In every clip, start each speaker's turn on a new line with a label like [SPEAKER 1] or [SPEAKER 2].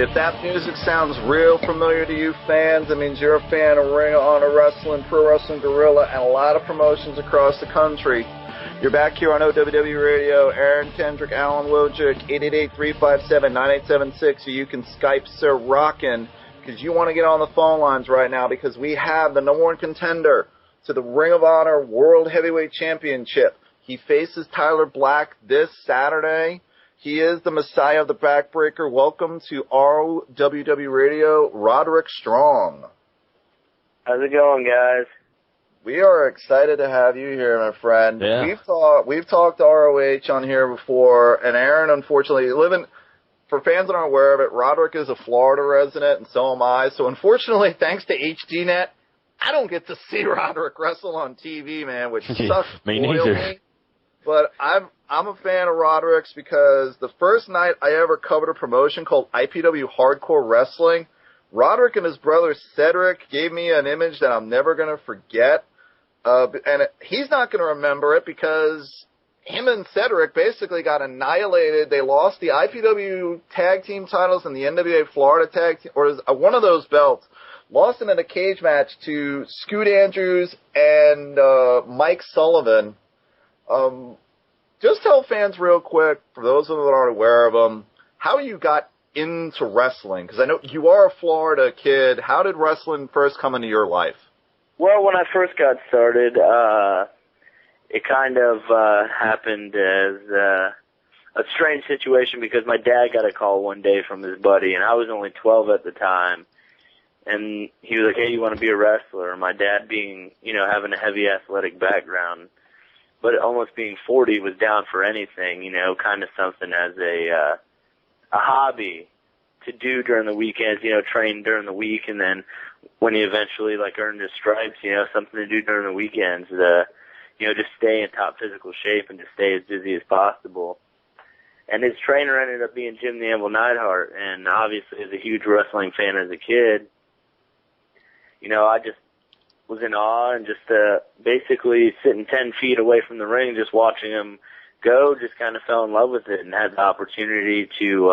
[SPEAKER 1] If that music sounds real familiar to you fans, that means you're a fan of Ring of Honor Wrestling, Pro Wrestling Guerrilla, and a lot of promotions across the country. You're back here on OWW Radio. Aaron Kendrick, Alan Wojcik, 888-357-9876, or you can Skype Sir Rockin', because you want to get on the phone lines right now, because we have the number one contender to the Ring of Honor World Heavyweight Championship. He faces Tyler Black this Saturday. He is the Messiah of the Backbreaker. Welcome to OWW Radio, Roderick Strong.
[SPEAKER 2] How's it going, guys?
[SPEAKER 1] We are excited to have you here, my friend.
[SPEAKER 3] Yeah.
[SPEAKER 1] We've talked ROH on here before, and Aaron, unfortunately, for fans that aren't aware of it, Roderick is a Florida resident, and so am I. So, unfortunately, thanks to HDNet, I don't get to see Roderick wrestle on TV, man, which sucks.
[SPEAKER 3] Me neither.
[SPEAKER 1] Me. But I'm a fan of Roderick's because the first night I ever covered a promotion called IPW Hardcore Wrestling, Roderick and his brother Cedric gave me an image that I'm never going to forget. And he's not going to remember it because him and Cedric basically got annihilated. They lost the IPW tag team titles and the NWA Florida tag team, or one of those belts, lost it in a cage match to Scoot Andrews and Mike Sullivan. Just tell fans real quick, for those of them that aren't aware of them, how you got into wrestling. Because I know you are a Florida kid. How did wrestling first come into your life?
[SPEAKER 2] Well, when I first got started, it kind of happened as a strange situation because my dad got a call one day from his buddy, and I was only 12 at the time. And he was like, "Hey, you want to be a wrestler?" My dad being, having a heavy athletic background, but almost being 40 was down for anything, kind of something as a hobby to do during the weekends, train during the week, and then when he eventually earned his stripes, something to do during the weekends, just stay in top physical shape and to stay as busy as possible. And his trainer ended up being Jim the Anvil Neidhart, and obviously as a huge wrestling fan as a kid, I just was in awe and just basically sitting 10 feet away from the ring, just watching him go, just kind of fell in love with it and had the opportunity to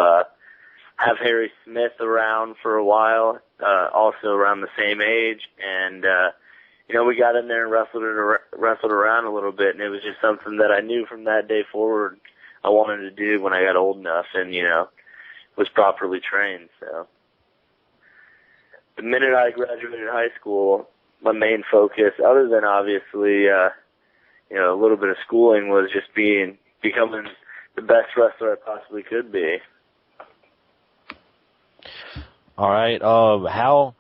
[SPEAKER 2] have Harry Smith around for a while, also around the same age. And, we got in there and wrestled around a little bit, and it was just something that I knew from that day forward I wanted to do when I got old enough and, was properly trained. So the minute I graduated high school, my main focus, other than obviously, a little bit of schooling, was just becoming the best wrestler I possibly could be.
[SPEAKER 3] All right. How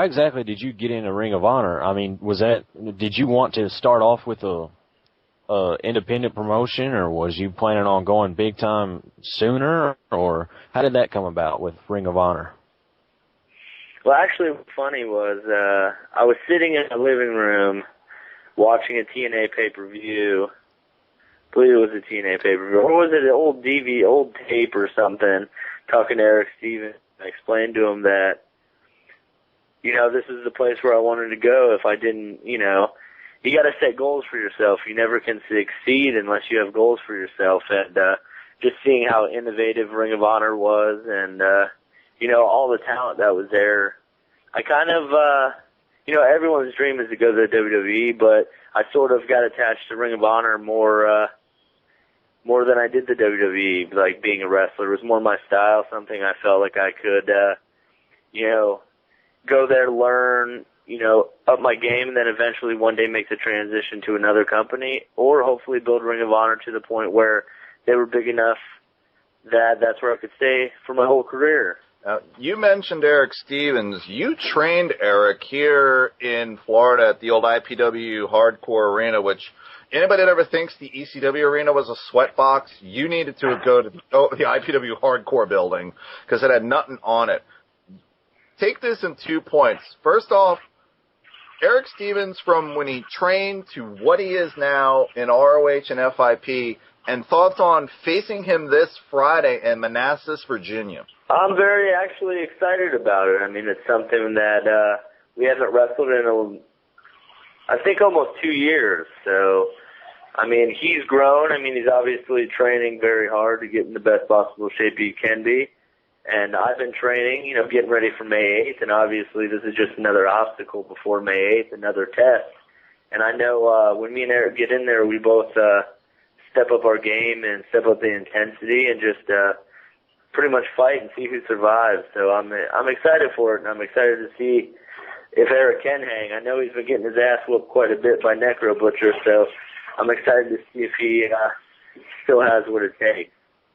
[SPEAKER 3] exactly did you get into Ring of Honor? I mean, did you want to start off with a independent promotion, or was you planning on going big time sooner, or how did that come about with Ring of Honor?
[SPEAKER 2] Well, actually, what's funny was I was sitting in the living room watching a TNA pay-per-view. I believe it was a TNA pay-per-view. Or was it an old tape or something, talking to Eric Stevens. I explained to him that, this is the place where I wanted to go. If I didn't, you got to set goals for yourself. You never can succeed unless you have goals for yourself. And just seeing how innovative Ring of Honor was and, all the talent that was there. I kind of, everyone's dream is to go to the WWE, but I sort of got attached to Ring of Honor more than I did the WWE. Like being a wrestler was more my style, something I felt like I could, go there, learn, up my game, and then eventually one day make the transition to another company, or hopefully build Ring of Honor to the point where they were big enough that that's where I could stay for my whole career.
[SPEAKER 1] You mentioned Eric Stevens. You trained Eric here in Florida at the old IPW Hardcore Arena, which anybody that ever thinks the ECW Arena was a sweat box, you needed to go to the IPW Hardcore building because it had nothing on it. Take this in 2 points. First off, Eric Stevens, from when he trained to what he is now in ROH and FIP, and thoughts on facing him this Friday in Manassas, Virginia.
[SPEAKER 2] I'm very actually excited about it. I mean, it's something that we haven't wrestled in, I think, almost 2 years. So, I mean, he's grown. I mean, he's obviously training very hard to get in the best possible shape he can be. And I've been training, you know, getting ready for May 8th, and obviously this is just another obstacle before May 8th, another test. And I know when me and Eric get in there, we both step up our game and step up the intensity and just pretty much fight and see who survives. So I'm excited for it, and I'm excited to see if Eric can hang. I know he's been getting his ass whooped quite a bit by Necro Butcher, so I'm excited to see if he still has what it takes.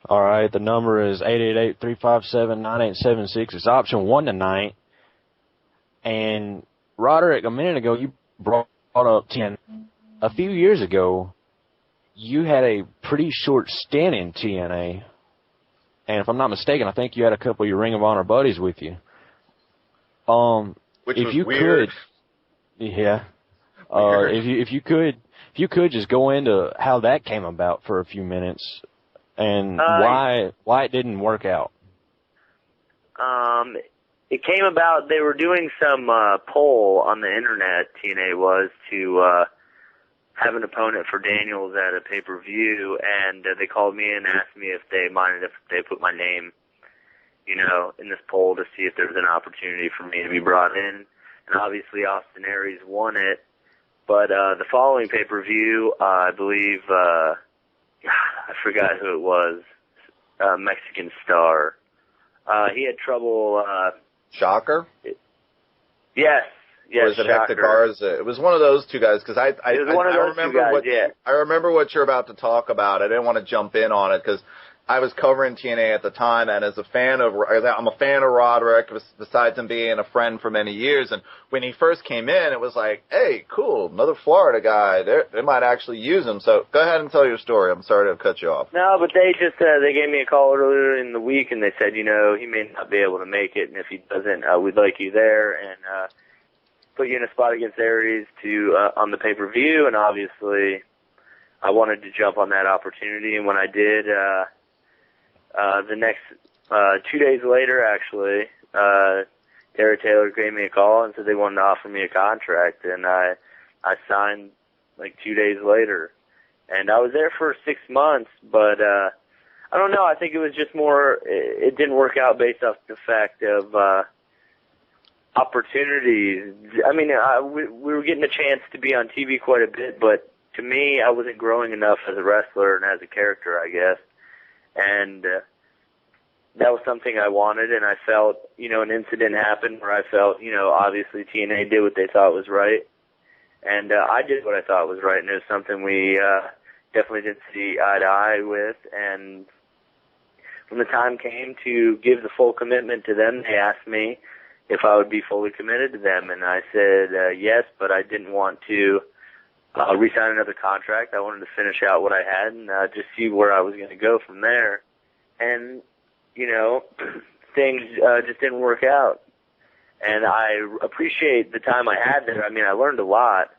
[SPEAKER 3] All right, the number is 888-357-9876. It's option 1 tonight. And, Roderick, a minute ago, you brought up 10. A few years ago, you had a pretty short stint in TNA. And if I'm not mistaken, I think you had a couple of your Ring of Honor buddies with you.
[SPEAKER 1] Which
[SPEAKER 3] if
[SPEAKER 1] was
[SPEAKER 3] you
[SPEAKER 1] weird.
[SPEAKER 3] Yeah.
[SPEAKER 1] Weird.
[SPEAKER 3] If you could just go into how that came about for a few minutes. And why it didn't work out?
[SPEAKER 2] It came about, they were doing some poll on the internet, TNA was, to have an opponent for Daniels at a pay-per-view, and they called me and asked me if they minded if they put my name, you know, in this poll to see if there was an opportunity for me to be brought in. And obviously Austin Aries won it. But the following pay-per-view, I believe... I forgot who it was. Mexican Star. He had trouble.
[SPEAKER 1] Shocker?
[SPEAKER 2] Yes.
[SPEAKER 1] Or was it Hector Garza? It was one of those two guys, because I remember what you're about to talk about. I didn't want to jump in on it because I was covering TNA at the time, and I'm a fan of Roderick, besides him being a friend for many years. And when he first came in, it was like, hey, cool, another Florida guy. They might actually use him. So go ahead and tell your story. I'm sorry to have cut you off.
[SPEAKER 2] No, but they just they gave me a call earlier in the week, and they said, you know, he may not be able to make it, and if he doesn't, we'd like you there and put you in a spot against Aries on the pay-per-view. And obviously, I wanted to jump on that opportunity, and when I did. The next 2 days later, actually, Terry Taylor gave me a call and said they wanted to offer me a contract, and I signed like 2 days later. And I was there for 6 months, but I don't know. I think it was just more. It didn't work out based off the fact of opportunities. I mean, we were getting a chance to be on TV quite a bit, but to me, I wasn't growing enough as a wrestler and as a character, I guess. And that was something I wanted, and I felt, you know, an incident happened where I felt, you know, obviously TNA did what they thought was right, and I did what I thought was right, and it was something we definitely didn't see eye to eye with. And when the time came to give the full commitment to them, they asked me if I would be fully committed to them, and I said yes, but I didn't want to re-sign another contract. I wanted to finish out what I had and just see where I was going to go from there. And, you know, things just didn't work out. And I appreciate the time I had there. I mean, I learned a lot.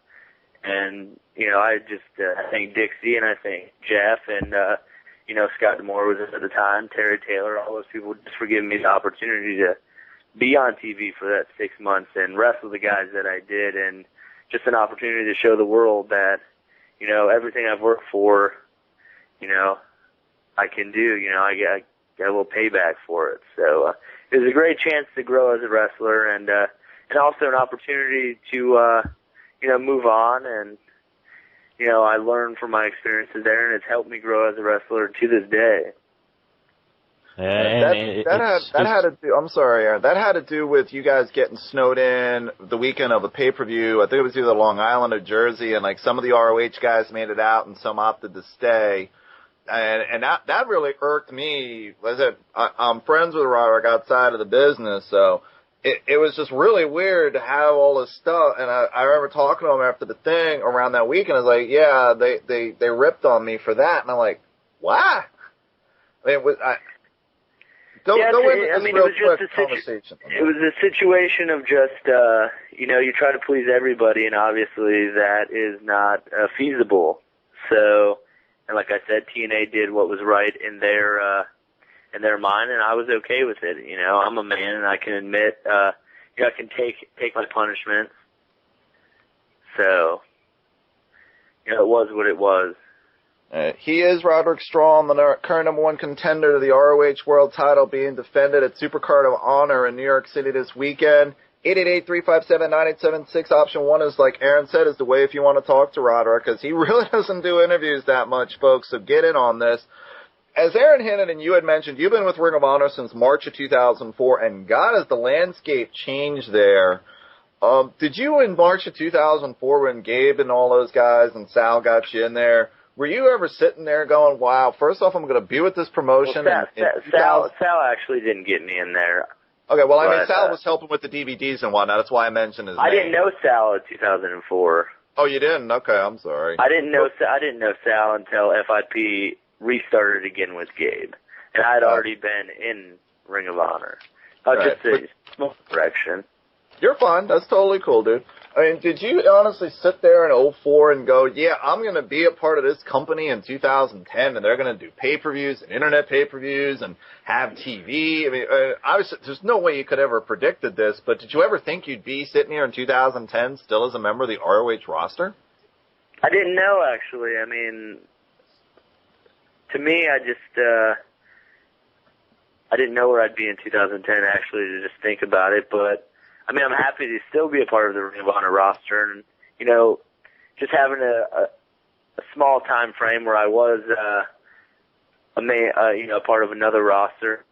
[SPEAKER 2] And, you know, I just thank Dixie and I thank Jeff and, you know, Scott D'Amore was at the time, Terry Taylor, all those people just for giving me the opportunity to be on TV for that 6 months and wrestle the guys that I did, and just an opportunity to show the world that, you know, everything I've worked for, you know, I can do. You know, I get a little payback for it. So it was a great chance to grow as a wrestler, and also an opportunity to, you know, move on. And, you know, I learned from my experiences there, and it's helped me grow as a wrestler to this day.
[SPEAKER 1] That had to do. I'm sorry, Aaron. That had to do with you guys getting snowed in the weekend of a pay-per-view. I think it was either Long Island or Jersey, and like some of the ROH guys made it out, and some opted to stay. And that really irked me. I'm friends with Roderick outside of the business, so it was just really weird to have all this stuff. And I remember talking to him after the thing around that weekend. I was like, yeah, they ripped on me for that, and I'm like, why? I mean, Go into this real quick conversation.
[SPEAKER 2] It was a situation of just, you know, you try to please everybody, and obviously that is not feasible. So, and like I said, TNA did what was right in their mind, and I was okay with it. You know, I'm a man, and I can admit, you know, I can take my punishment. So, you know, it was what it was.
[SPEAKER 1] He is Roderick Strong, the current number one contender to the ROH World title, being defended at Supercard of Honor in New York City this weekend. 888-357-9876. Option 1 is, like Aaron said, is the way if you want to talk to Roderick, because he really doesn't do interviews that much, folks, so get in on this. As Aaron hinted and you had mentioned, you've been with Ring of Honor since March of 2004, and God, has the landscape changed there. Did you, in March of 2004, when Gabe and all those guys and Sal got you in there, were you ever sitting there going, wow, first off, I'm going to be with this promotion?
[SPEAKER 2] Well, Sal actually didn't get me in there.
[SPEAKER 1] Okay, well, I mean, Sal was helping with the DVDs and whatnot. That's why I mentioned his name.
[SPEAKER 2] I didn't know Sal in 2004.
[SPEAKER 1] Oh, you didn't? Okay, I'm sorry.
[SPEAKER 2] I didn't know Sal until FIP restarted again with Gabe. And I had already been in Ring of Honor. Just a small correction.
[SPEAKER 1] You're fine. That's totally cool, dude. I mean, did you honestly sit there in 04 and go, yeah, I'm going to be a part of this company in 2010, and they're going to do pay-per-views and internet pay-per-views and have TV? I mean, obviously, there's no way you could ever have predicted this, but did you ever think you'd be sitting here in 2010 still as a member of the ROH roster?
[SPEAKER 2] I didn't know, actually. I mean, to me, I didn't know where I'd be in 2010, actually, to just think about it, but I mean, I'm happy to still be a part of the Ring of Honor roster, and just having a small time frame where I was a part of another roster.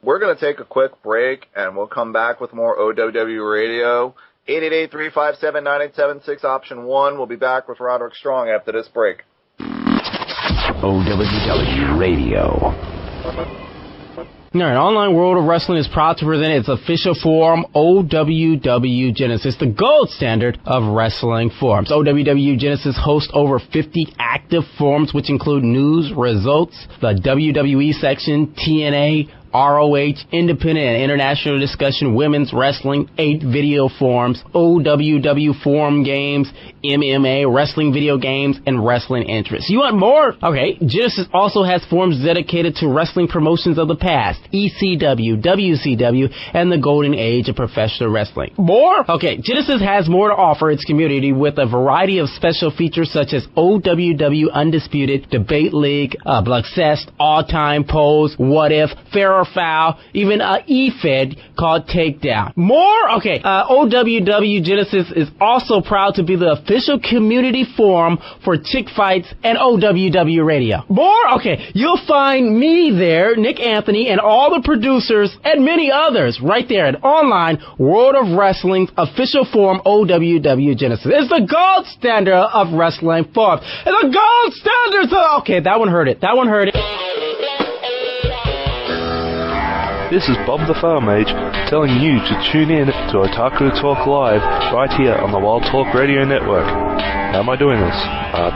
[SPEAKER 1] We're going to take a quick break, and we'll come back with more OWW Radio. 888-357-9876, option 1. We'll be back with Roderick Strong after this break.
[SPEAKER 4] OWW Radio.
[SPEAKER 5] All right, Online World of Wrestling is proud to present its official forum, OWW Genesis, the gold standard of wrestling forums. OWW Genesis hosts over 50 active forums, which include news, results, the WWE section, TNA, ROH, independent and international discussion, women's wrestling, 8 video forums, OWW forum games, MMA, wrestling video games, and wrestling interests. You want more? Okay, Genesis also has forums dedicated to wrestling promotions of the past, ECW, WCW, and the golden age of professional wrestling. More? Okay, Genesis has more to offer its community with a variety of special features such as OWW Undisputed, Debate League, Bloodcest, All Time Polls, What If, Fair or Foul, even E-Fed called Takedown. More? Okay, OWW Genesis is also proud to be the official community forum for Chick Fights and OWW Radio. More? Okay, you'll find me there, Nick Anthony, and all the producers and many others right there at Online World of Wrestling's official forum, OWW Genesis. It's the gold standard of wrestling forums. It's a gold standard! Okay, that one hurt it. That one hurt it.
[SPEAKER 6] This is Bob the Farm Mage telling you to tune in to Otaku Talk Live right here on the Wild Talk Radio Network. How am I doing this?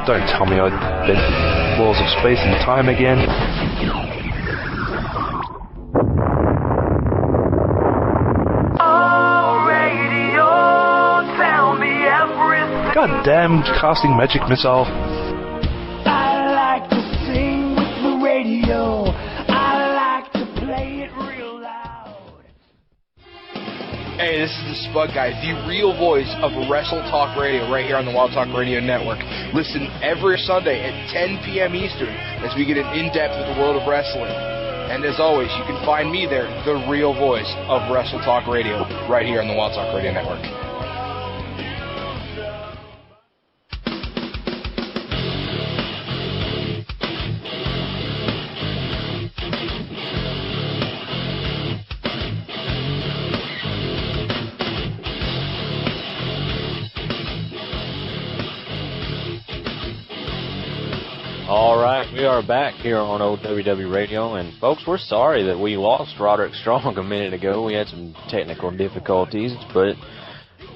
[SPEAKER 6] Don't tell me I bent the laws of space and time again. God damn casting magic missile.
[SPEAKER 7] I like to sing with the radio. I like to play it real loud.
[SPEAKER 8] Hey, this is the Spud Guy, the real voice of Wrestle Talk Radio right here on the Wild Talk Radio Network. Listen every Sunday at 10 p.m. Eastern as we get an in-depth with the world of wrestling. And as always, you can find me there, the real voice of Wrestle Talk Radio right here on the Wild Talk Radio Network.
[SPEAKER 3] All right, we are back here on OWW Radio, and folks, we're sorry that we lost Roderick Strong a minute ago. We had some technical difficulties, but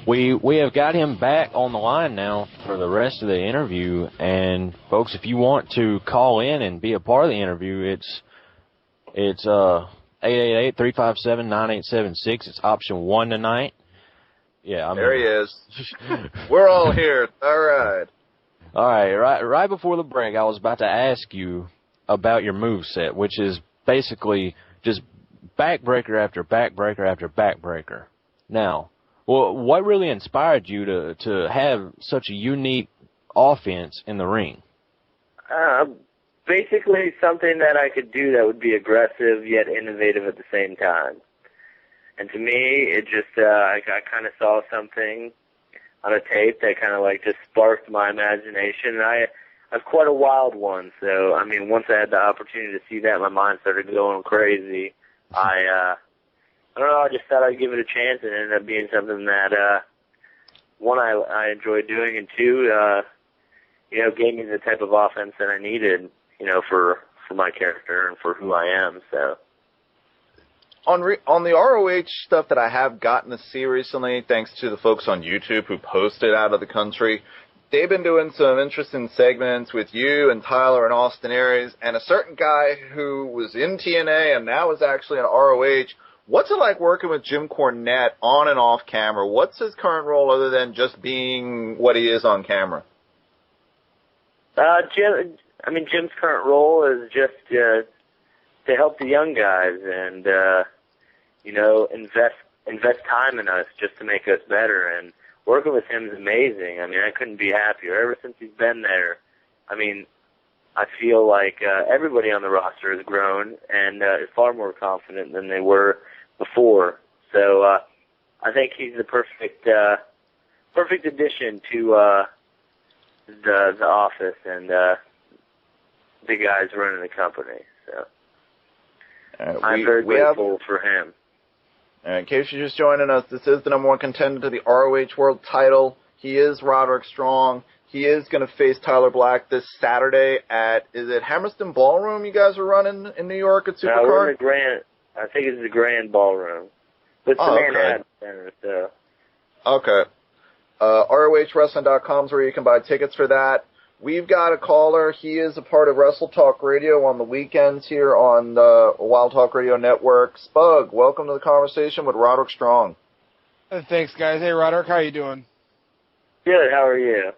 [SPEAKER 3] we have got him back on the line now for the rest of the interview. And folks, if you want to call in and be a part of the interview, it's 888-357-9876. It's option 1 tonight. Yeah,
[SPEAKER 1] there he is. We're all here. All right.
[SPEAKER 3] All right, right before the break, I was about to ask you about your moveset, which is basically just backbreaker after backbreaker after backbreaker. Now, well, what really inspired you to have such a unique offense in the ring?
[SPEAKER 2] Basically something that I could do that would be aggressive yet innovative at the same time. And to me, it just, I kind of saw something on a tape that kind of like just sparked my imagination. And I'm quite a wild one, so I mean, once I had the opportunity to see that, my mind started going crazy. I don't know, I just thought I'd give it a chance, and it ended up being something that, one, I enjoyed doing, and two, gave me the type of offense that I needed, for my character and for who I am, so.
[SPEAKER 1] On the ROH stuff that I have gotten to see recently, thanks to the folks on YouTube who posted out of the country, they've been doing some interesting segments with you and Tyler and Austin Aries and a certain guy who was in TNA and now is actually in ROH. What's it like working with Jim Cornette on and off camera? What's his current role other than just being what he is on camera?
[SPEAKER 2] Jim's current role is just to help the young guys and invest time in us just to make us better. And working with him is amazing. I mean, I couldn't be happier. Ever since he's been there, I mean, I feel like everybody on the roster has grown and is far more confident than they were before. So I think he's the perfect addition to the office and the guys running the company. So I'm very grateful for him.
[SPEAKER 1] In case you're just joining us, this is the #1 contender to the ROH World title. He is Roderick Strong. He is going to face Tyler Black this Saturday at, is it Hammerstein Ballroom you guys are running in New York at Supercard?
[SPEAKER 2] We're in the Grand, I think it's the Grand Ballroom. It's the Manhattan Center, so.
[SPEAKER 1] Okay. ROHWrestling.com is where you can buy tickets for that. We've got a caller. He is a part of Wrestle Talk Radio on the weekends here on the Wild Talk Radio Network. Spug, welcome to the conversation with Roderick Strong.
[SPEAKER 9] Thanks, guys. Hey, Roderick, how you doing?
[SPEAKER 2] Good. How are you?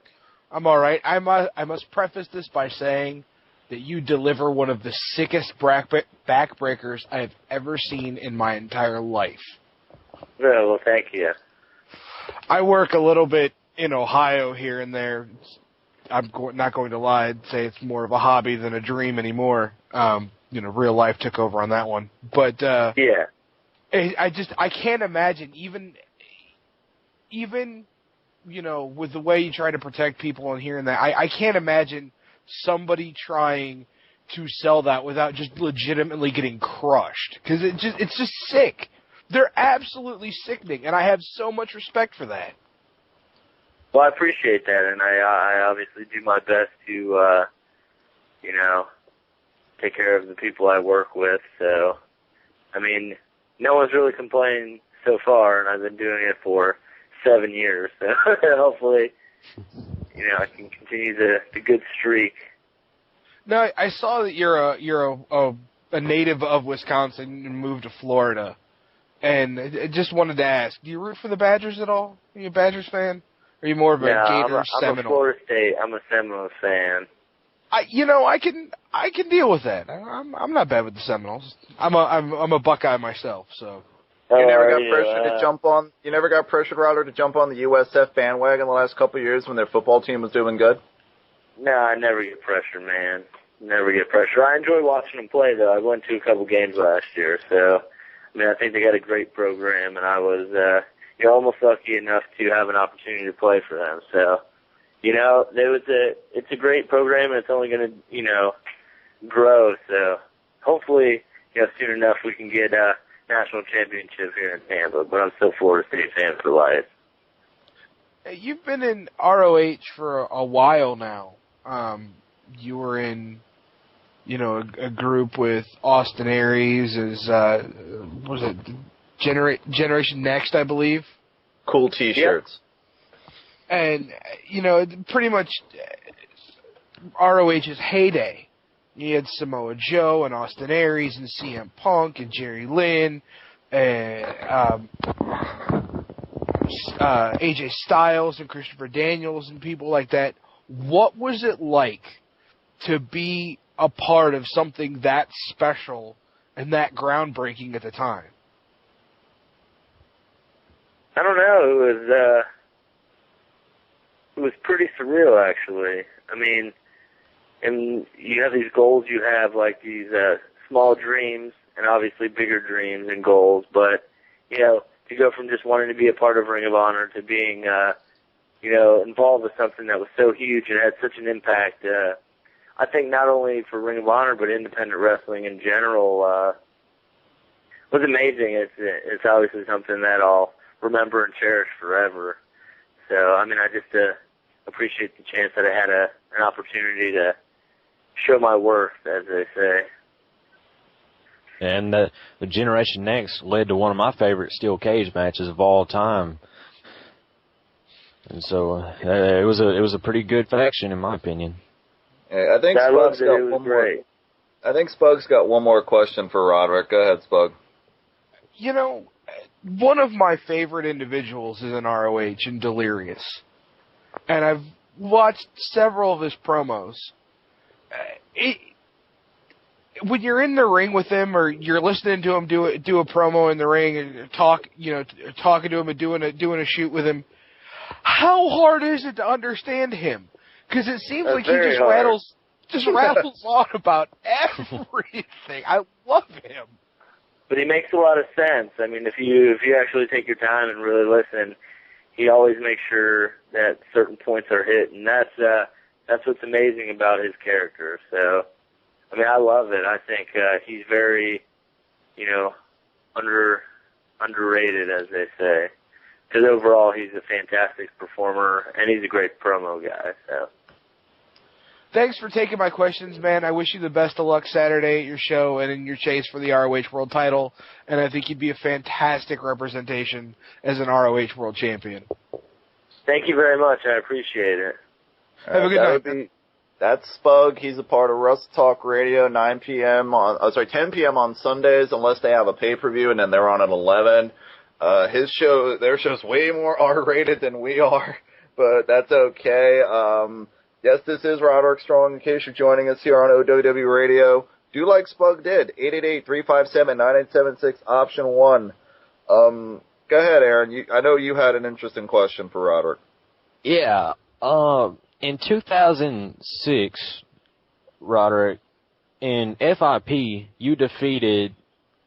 [SPEAKER 9] I'm all right. I must preface this by saying that you deliver one of the sickest backbreakers I have ever seen in my entire life.
[SPEAKER 2] Well, thank you.
[SPEAKER 9] I work a little bit in Ohio here and there. I'm not going to lie and say it's more of a hobby than a dream anymore. Real life took over on that one. But
[SPEAKER 2] yeah,
[SPEAKER 9] I can't imagine even with the way you try to protect people and here and that. I can't imagine somebody trying to sell that without just legitimately getting crushed, because it's just sick. They're absolutely sickening, and I have so much respect for that.
[SPEAKER 2] Well, I appreciate that, and I obviously do my best to, take care of the people I work with. So, I mean, no one's really complained so far, and I've been doing it for 7 years. So hopefully, I can continue the good streak.
[SPEAKER 9] Now, I saw that you're a native of Wisconsin and moved to Florida, and I just wanted to ask: do you root for the Badgers at all? Are you a Badgers fan? Or are you more of a Gator Seminole?
[SPEAKER 2] I'm a Florida State. I'm a Seminole fan.
[SPEAKER 9] I can deal with that. I'm not bad with the Seminoles. I'm a Buckeye myself, so.
[SPEAKER 1] You never got pressured to jump on. You never got pressured, Roderick, to jump on the USF bandwagon the last couple of years when their football team was doing good.
[SPEAKER 2] No, I never get pressured, man. Never get pressured. I enjoy watching them play, though. I went to a couple games last year, so I think they got a great program, and I was almost lucky enough to have an opportunity to play for them. So, it's a great program, and it's only going to, grow. So, hopefully, soon enough we can get a national championship here in Tampa. But I'm still Florida State fan for life.
[SPEAKER 9] You've been in ROH for a while now. You were in, a group with Austin Aries as was it Generation Next, I believe.
[SPEAKER 1] Cool T-shirts.
[SPEAKER 9] Yep. And pretty much ROH's heyday. You had Samoa Joe and Austin Aries and CM Punk and Jerry Lynn and AJ Styles and Christopher Daniels and people like that. What was it like to be a part of something that special and that groundbreaking at the time?
[SPEAKER 2] I don't know. It was pretty surreal, actually. I mean, and you have these goals, you have like these small dreams and obviously bigger dreams and goals, but, you know, to go from just wanting to be a part of Ring of Honor to being, you know, involved with something that was so huge and had such an impact, I think not only for Ring of Honor, but independent wrestling in general, was amazing. It's obviously something that I'll remember and cherish forever. So, I mean, I just appreciate the chance that I had an opportunity to show my worth, as they say.
[SPEAKER 3] And the Generation Next led to one of my favorite steel cage matches of all time. And so it was a pretty good faction, in my opinion.
[SPEAKER 1] Yeah, I think Spug's got one more. I think Spug's got one more question for Roderick. Go ahead, Spug.
[SPEAKER 9] You know, one of my favorite individuals is in ROH and Delirious. And I've watched several of his promos. When you're in the ring with him, or you're listening to him do a promo in the ring and talking to him and doing a shoot with him, how hard is it to understand him? Because it seems like he just rattles on about everything. I love him.
[SPEAKER 2] But he makes a lot of sense. I mean, if you actually take your time and really listen, he always makes sure that certain points are hit, and that's what's amazing about his character. So, I mean, I love it. I think he's very, you know, underrated, as they say. Because overall, he's a fantastic performer, and he's a great promo guy. So,
[SPEAKER 9] thanks for taking my questions, man. I wish you the best of luck Saturday at your show and in your chase for the ROH World title. And I think you'd be a fantastic representation as an ROH World Champion.
[SPEAKER 2] Thank you very much. I appreciate it.
[SPEAKER 9] Have a good night.
[SPEAKER 1] That's Spug. He's a part of Wrestle Talk Radio, 10 p.m. on Sundays, unless they have a pay-per-view, and then they're on at 11. Their show's way more R-rated than we are, but that's okay. Yes, this is Roderick Strong, in case you're joining us here on OWW Radio. Do like Spug did, 888-357-9876, option 1. Go ahead, Aaron. I know you had an interesting question for Roderick.
[SPEAKER 3] Yeah. In 2006, Roderick, in FIP, you defeated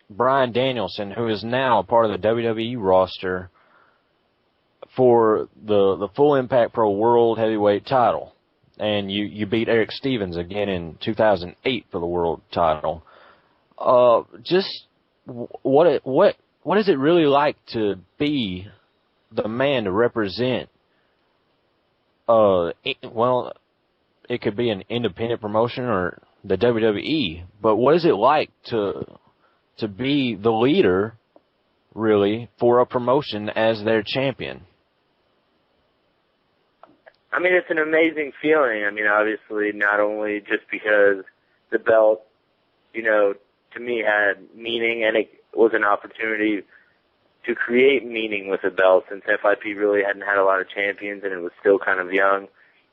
[SPEAKER 3] Bryan Danielson, who is now a part of the WWE roster, for the Full Impact Pro World Heavyweight title. And you beat Eric Stevens again in 2008 for the world title. Just what is it really like to be the man to represent? Well, it could be an independent promotion or the WWE, but what is it like to be the leader, really, for a promotion as their champion?
[SPEAKER 2] I mean, it's an amazing feeling. I mean, obviously, not only just because the belt, you know, to me had meaning, and it was an opportunity to create meaning with the belt, since FIP really hadn't had a lot of champions and it was still kind of young,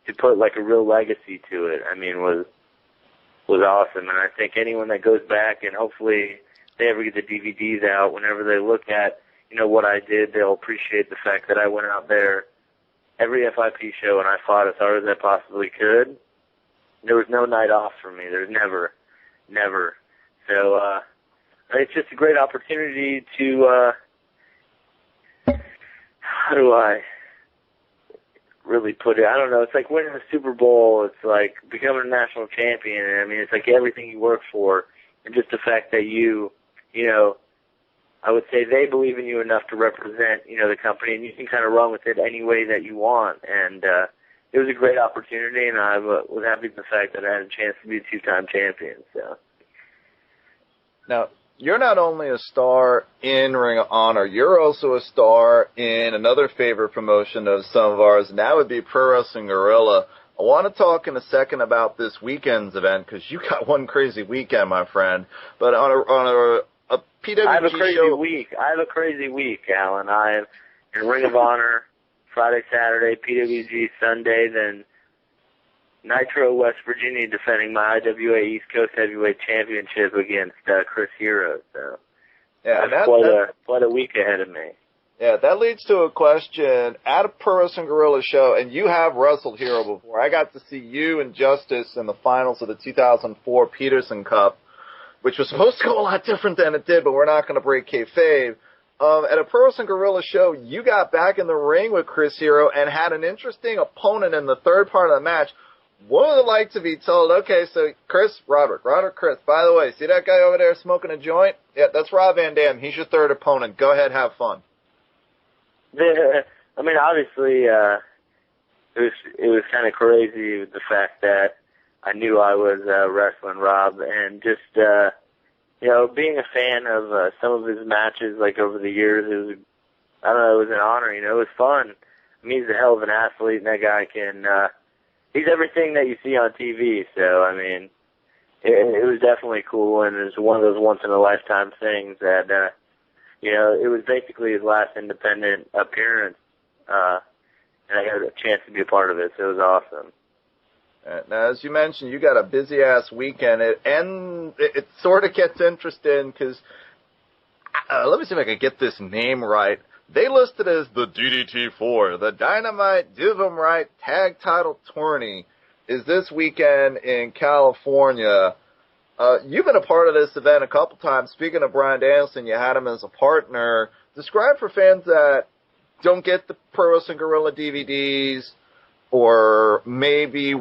[SPEAKER 2] to put like a real legacy to it, I mean, was awesome. And I think anyone that goes back, and hopefully they ever get the DVDs out, whenever they look at, you know, what I did, they'll appreciate the fact that I went out there every FIP show and I fought as hard as I possibly could. There was no night off for me. There's never. So, it's just a great opportunity to, how do I really put it? I don't know. It's like winning the Super Bowl. It's like becoming a national champion. I mean, it's like everything you work for, and just the fact that you know, I would say they believe in you enough to represent, you know, the company, and you can kind of run with it any way that you want. And it was a great opportunity, and I was happy with the fact that I had a chance to be a two-time champion. So.
[SPEAKER 1] Now, you're not only a star in Ring of Honor, you're also a star in another favorite promotion of some of ours, and that would be Pro Wrestling Guerrilla. I want to talk in a second about this weekend's event, because you got one crazy weekend, my friend. But on a PWG
[SPEAKER 2] I have a crazy
[SPEAKER 1] show,
[SPEAKER 2] week. Alan. I'm in Ring of Honor Friday, Saturday, PWG Sunday, then Nitro, West Virginia, defending my IWA East Coast Heavyweight Championship against Chris Hero. So
[SPEAKER 1] yeah,
[SPEAKER 2] that's quite a week ahead of me.
[SPEAKER 1] Yeah, that leads to a question. At a Pro Wrestling Guerrilla show, and you have wrestled Hero before, I got to see you and Justice in the finals of the 2004 Peterson Cup, which was supposed to go a lot different than it did, but we're not going to break kayfabe. At a Pro Wrestling Guerrilla show, you got back in the ring with Chris Hero and had an interesting opponent in the third part of the match. What would it like to be told, okay, so Roderick, Chris, by the way, see that guy over there smoking a joint? Yeah, that's Rob Van Dam. He's your third opponent. Go ahead, have fun.
[SPEAKER 2] I mean, obviously, it was kind of crazy with the fact that I knew I was wrestling Rob, and just being a fan of some of his matches, like over the years, it was an honor. It was fun. I mean, he's a hell of an athlete, and that guy he's everything that you see on TV. So I mean, it was definitely cool, and it was one of those once in a lifetime things that. It was basically his last independent appearance, and I had a chance to be a part of it, so it was awesome.
[SPEAKER 1] Now, as you mentioned, you got a busy-ass weekend, and it sort of gets interesting because, let me see if I can get this name right. They listed as the DDT4, the Dynamite Divum Right Tag Title Tourney, is this weekend in California. You've been a part of this event a couple times. Speaking of Bryan Danielson, you had him as a partner. Describe for fans that don't get the Pro Wrestling Guerrilla DVDs or maybe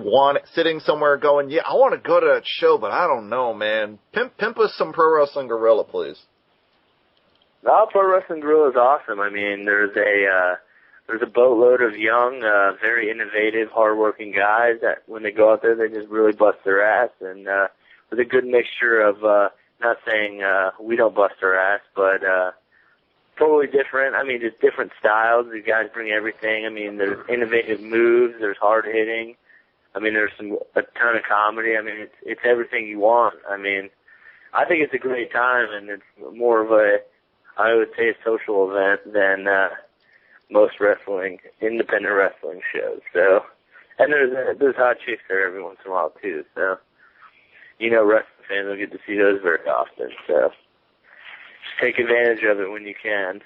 [SPEAKER 1] sitting somewhere going, yeah, I want to go to that show, but I don't know, man. Pimp us some Pro Wrestling Guerrilla, please.
[SPEAKER 2] No, Pro Wrestling Guerrilla is awesome. I mean, there's a boatload of young, very innovative, hardworking guys that when they go out there, they just really bust their ass, and with a good mixture of, not saying we don't bust our ass, but totally different. I mean, just different styles. These guys bring everything. I mean, there's innovative moves. There's hard hitting. I mean, there's a ton of comedy. I mean, it's everything you want. I mean, I think it's a great time, and it's more of I would say, a social event than most independent wrestling shows. So, and there's hot chicks there every once in a while too. So. Wrestling fans don't get to see those very often, so just take advantage of it when you can.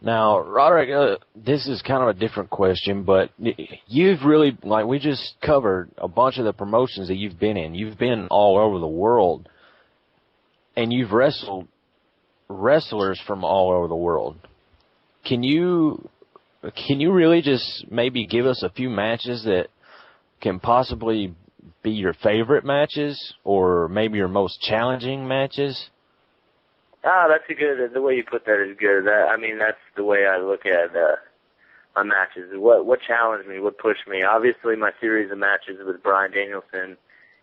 [SPEAKER 3] Now, Roderick, this is kind of a different question, but you've really, we just covered a bunch of the promotions that you've been in. You've been all over the world, and you've wrestled wrestlers from all over the world. Can you really just maybe give us a few matches that can possibly be your favorite matches or maybe your most challenging matches?
[SPEAKER 2] That's the way you put that is good. That's the way I look at my matches. What challenged me, what pushed me? Obviously, my series of matches with Bryan Danielson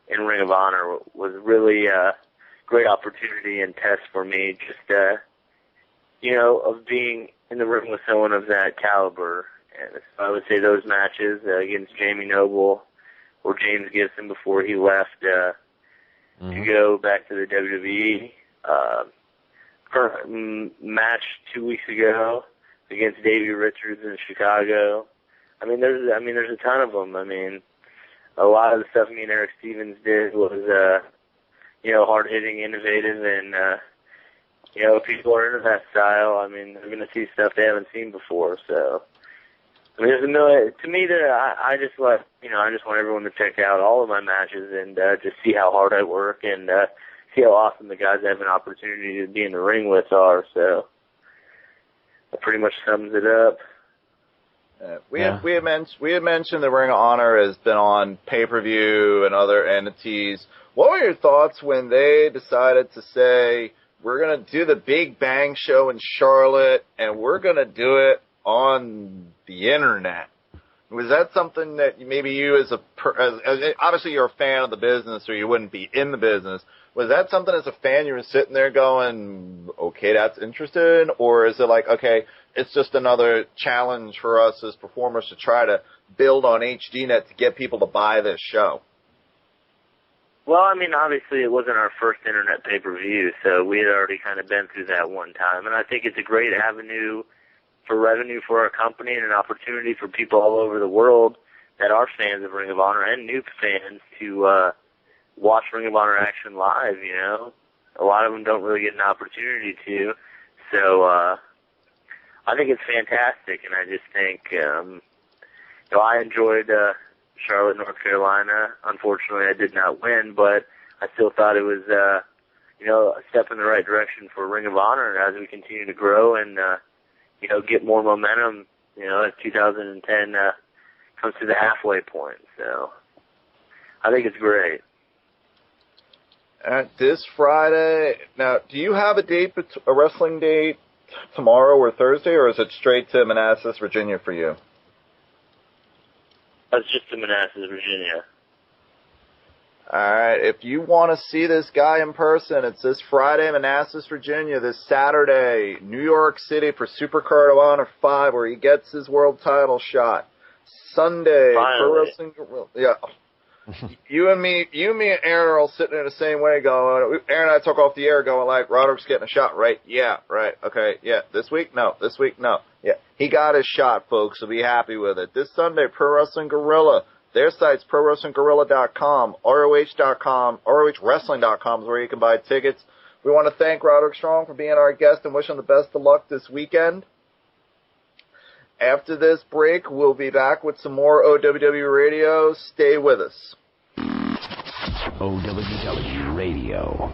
[SPEAKER 2] in Ring of Honor was really a great opportunity and test for me, just, of being in the ring with someone of that caliber. And I would say those matches against Jamie Noble or James Gibson before he left to go back to the WWE. Match 2 weeks ago against Davey Richards in Chicago. There's a ton of them. A lot of the stuff me and Eric Stevens did was, hard hitting, innovative, and people are into that style. They're going to see stuff they haven't seen before. So, there's a million. To me, I just want everyone to check out all of my matches and just see how hard I work and see how awesome the guys I have an opportunity to be in the ring with are. So that pretty much sums it up.
[SPEAKER 1] We had mentioned the Ring of Honor has been on pay-per-view and other entities. What were your thoughts when they decided to say, we're going to do the Big Bang show in Charlotte and we're going to do it on the internet? Was that something that maybe you as obviously you're a fan of the business or you wouldn't be in the business. Was that something as a fan you were sitting there going, okay, that's interesting? Or is it like, okay, it's just another challenge for us as performers to try to build on HDNet to get people to buy this show?
[SPEAKER 2] Well, obviously it wasn't our first internet pay-per-view, so we had already kind of been through that one time. And I think it's a great avenue for revenue for our company and an opportunity for people all over the world that are fans of Ring of Honor and new fans to watch Ring of Honor action live, A lot of them don't really get an opportunity to. So I think it's fantastic, and I just think I enjoyed Charlotte, North Carolina. Unfortunately, I did not win, but I still thought it was a step in the right direction for Ring of Honor as we continue to grow and get more momentum. As 2010 comes to the halfway point. So I think it's great.
[SPEAKER 1] This Friday, now, do you have a wrestling date tomorrow or Thursday, or is it straight to Manassas, Virginia for you?
[SPEAKER 2] That's just to Manassas, Virginia.
[SPEAKER 1] All right. If you want to see this guy in person, it's this Friday, Manassas, Virginia. This Saturday, New York City for Supercard of Honor 5, where he gets his world title shot. Sunday, Pro Wrestling Guerrilla. Yeah. You and me and Aaron are all sitting in the same way going, Aaron and I took off the air going like, Roderick's getting a shot, right? Yeah, right. Okay, yeah. This week? No. This week? No. Yeah. He got his shot, folks, so be happy with it. This Sunday, Pro Wrestling Guerrilla. Their site's ProWrestlingGuerrilla.com, ROH.com, ROHWrestling.com is where you can buy tickets. We want to thank Roderick Strong for being our guest and wish him the best of luck this weekend. After this break, we'll be back with some more OWW Radio. Stay with us.
[SPEAKER 4] OWW Radio.